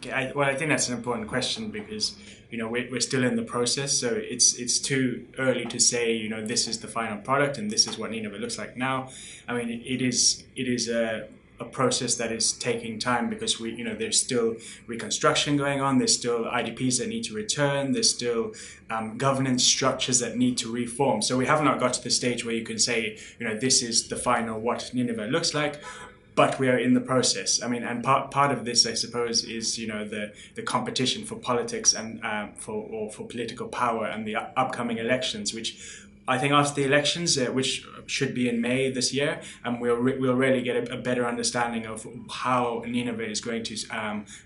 Well, I think that's an important question because we're still in the process, so it's too early to say this is the final product and this is what Nineveh looks like now. I mean, it is a process that is taking time because there's still reconstruction going on. There's still IDPs that need to return. There's still governance structures that need to reform. So we have not got to the stage where you can say this is the final what Nineveh looks like. But we are in the process. I mean, and part of this, I suppose, is the competition for politics and for political power and the upcoming elections, which I think after the elections, which should be in May this year, we'll really get a better understanding of how Nineveh is going to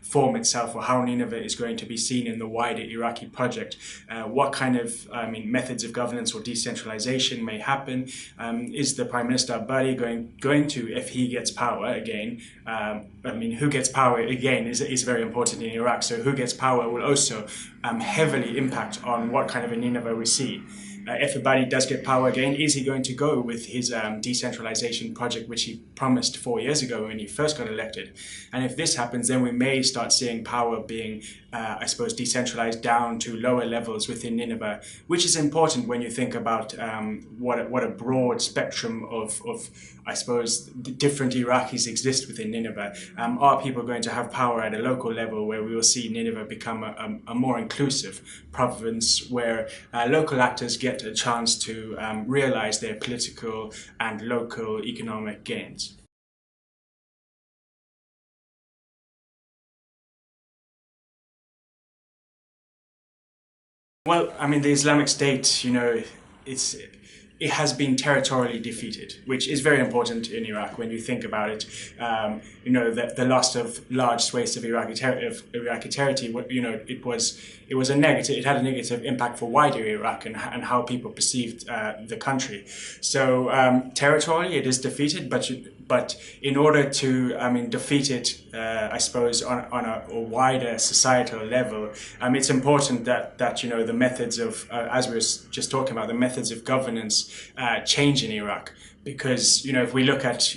form itself, or how Nineveh is going to be seen in the wider Iraqi project. What kind of methods of governance or decentralization may happen? Is the Prime Minister Abadi going to, if he gets power again? Who gets power again is very important in Iraq. So who gets power will also heavily impact on what kind of a Nineveh we see. If Abadi does get power again, is he going to go with his decentralization project, which he promised 4 years ago when he first got elected? And if this happens, then we may start seeing power being, decentralized down to lower levels within Nineveh, which is important when you think about what a broad spectrum of different Iraqis exist within Nineveh. Are people going to have power at a local level where we will see Nineveh become a more inclusive province where local actors get a chance to realize their political and local economic gains? Well, I mean, the Islamic State, it's it has been territorially defeated, which is very important in Iraq when you think about it. The loss of large swathes of Iraqi territory, it was a negative. It had a negative impact for wider Iraq and how people perceived the country. So territorially, it is defeated, but in order to, defeat it, I suppose on a wider societal level, it's important that the methods of, as we were just talking about, the methods of governance change in Iraq, because if we look at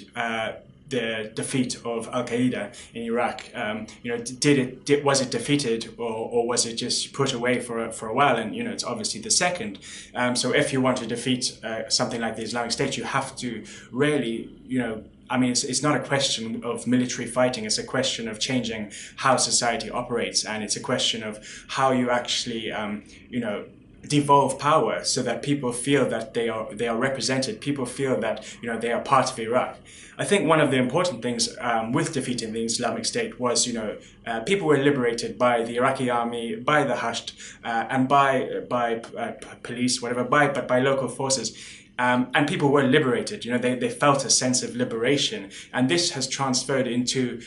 the defeat of Al Qaeda in Iraq, was it defeated, or was it just put away for a while? And it's obviously the second. So if you want to defeat something like the Islamic State, you have to really it's not a question of military fighting. It's a question of changing how society operates, and it's a question of how you actually, devolve power so that people feel that they are represented. People feel that they are part of Iraq. I think one of the important things with defeating the Islamic State was people were liberated by the Iraqi army, by the Hasht, and by police, whatever, but by local forces. And people were liberated. They felt a sense of liberation, and this has transferred into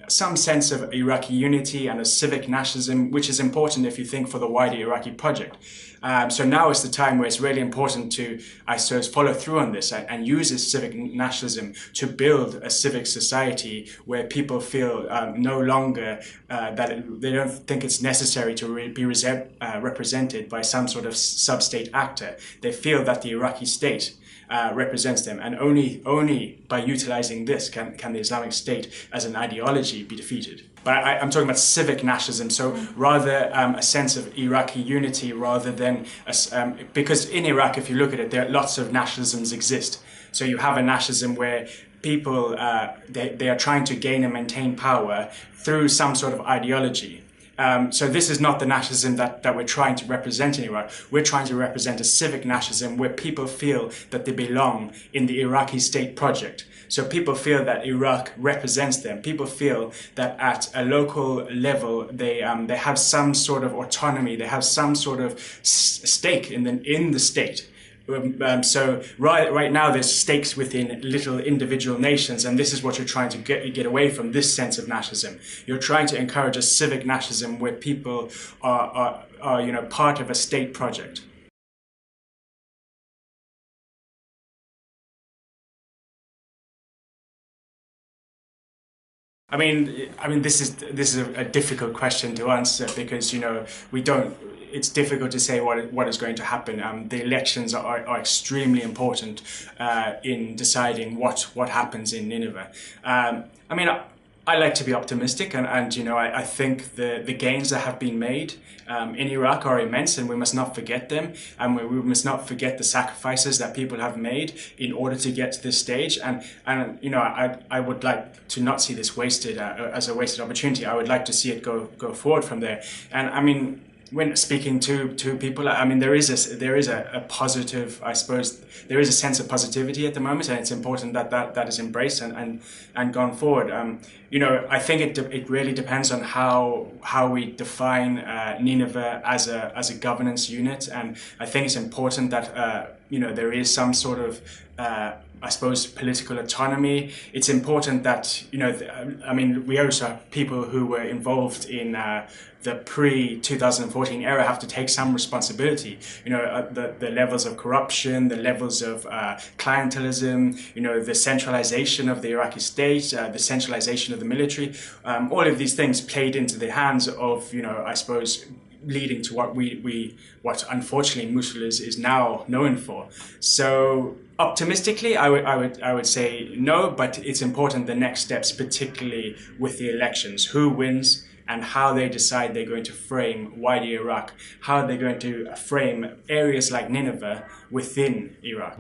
some sense of Iraqi unity and a civic nationalism, which is important if you think for the wider Iraqi project. So now is the time where it's really important to, I suppose, follow through on this and use this civic nationalism to build a civic society where people feel no longer that they don't think it's necessary to be represented by some sort of sub-state actor. They feel that the Iraqi state represents them, and only by utilizing this can the Islamic State as an ideology be defeated. But I'm talking about civic nationalism, so rather a sense of Iraqi unity rather than because in Iraq, if you look at it, there are lots of nationalisms exist. So you have a nationalism where people they are trying to gain and maintain power through some sort of ideology. So this is not the nationalism that we're trying to represent in Iraq. We're trying to represent a civic nationalism where people feel that they belong in the Iraqi state project. So people feel that Iraq represents them. People feel that at a local level they have some sort of autonomy. They have some sort of stake in the state. So right now there's stakes within little individual nations, and this is what you're trying to get away from, this sense of nationalism. You're trying to encourage a civic nationalism where people are part of a state project. This is a difficult question to answer because we don't. It's difficult to say what is going to happen. The elections are extremely important in deciding what happens in Nineveh. I like to be optimistic, and you know, I think the gains that have been made in Iraq are immense, and we must not forget them, and we must not forget the sacrifices that people have made in order to get to this stage. And you know, I would like to not see this wasted as a wasted opportunity. I would like to see it go forward from there. And I mean, when speaking to people, I mean, there is a positive, I suppose, there is a sense of positivity at the moment, and it's important that is embraced and gone forward. You know, I think it really depends on how we define Nineveh as a governance unit, and I think it's important that you know, there is some sort of I suppose political autonomy. It's important that, you know, I mean, we also have people who were involved in the pre-2014 era have to take some responsibility. You know, the levels of corruption, the levels of clientelism, you know, the centralization of the Iraqi state, the centralization of the military, all of these things played into the hands of, you know, I suppose, leading to what unfortunately Mosul is now known for. So optimistically, I would say no, but it's important the next steps, particularly with the elections, who wins and how they decide they're going to frame wider Iraq, how they're going to frame areas like Nineveh within Iraq.